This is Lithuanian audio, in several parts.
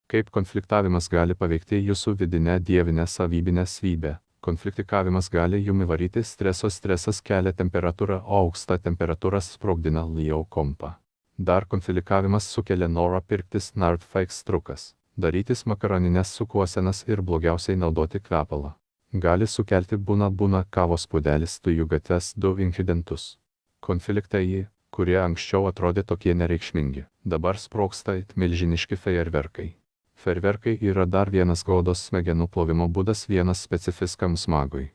Kaip konfliktavimas gali paveikti jūsų vidinę dievinę savybinę svybę. Konfliktikavimas gali jumi varyti stresas kelia temperatūrą, o aukšta temperatūra sprogdina Leo kompą. Dar konflikavimas sukelia norą pirktis Nardfakes trukas, darytis makaronines sukuosenas ir blogiausiai naudoti kvepalą. Gali sukelti būna kavos puodelis dujų gatves 2 incidentus. Konfliktai, kurie anksčiau atrodė tokie nereikšmingi, dabar sprogsta it milžiniški fejerverkai. Fejerverkai yra dar vienas godos smegenų plovimo būdas vienas specifiskam smagui.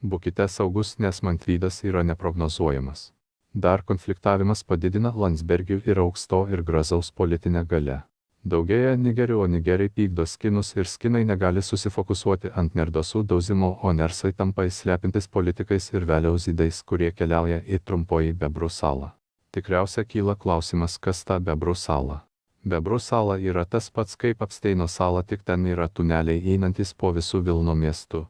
Būkite saugus, nes mantvydas yra neprognozuojamas. Dar konfliktavimas padidina Landsbergių ir aukšto ir gražaus politinę galę. Daugėja nigerių, o nigeriai pykdo skinus ir skinai negali susifokusuoti ant nerdosų dauzimo, o nersai tampa įslepintis politikais ir vėliau zydais, kurie keliauja į trumpojį Bebrų salą. Tikriausia kyla klausimas, kas ta Bebrų sala. Bebrų sala yra tas pats kaip Apsteino sala, tik ten yra tuneliai einantis po visų Vilno miestų.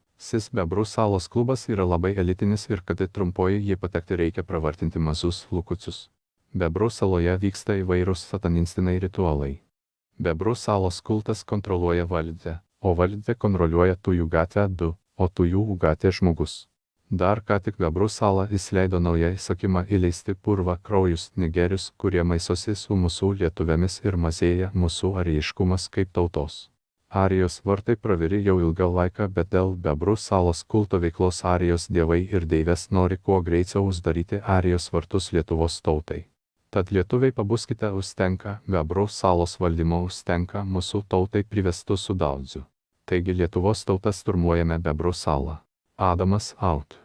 Bebrų salos klubas yra labai elitinis ir kad į trumpojį jį patekti reikia pravartinti mažus lukucius. Bebrų saloje vyksta įvairūs satanistiniai ritualai. Bebrų salos kultas kontroliuoja valdžią, o valdžia kontroliuoja Tujų gatvę 2, o Tujų gatvė žmogus. Dar ką tik Bebrų sala įsileido naują įsakymą įleisti purvą kraujus nigerius, kurie maisosi su mūsų lietuvėmis ir mažėja mūsų arijiškumas kaip tautos. Arijos vartai praviri jau ilgą laiką, bet dėl Bebrų salos kulto veiklos Arijos dievai ir deivės nori kuo greičiau uždaryti Arijos vartus Lietuvos tautai. Tad lietuviai pabuskite, užtenka Bebrų salos valdymo, užtenka mūsų tautai privestų su daudžiu. Taigi Lietuvos tautas turmuojame Bebrų salą. Adamas out.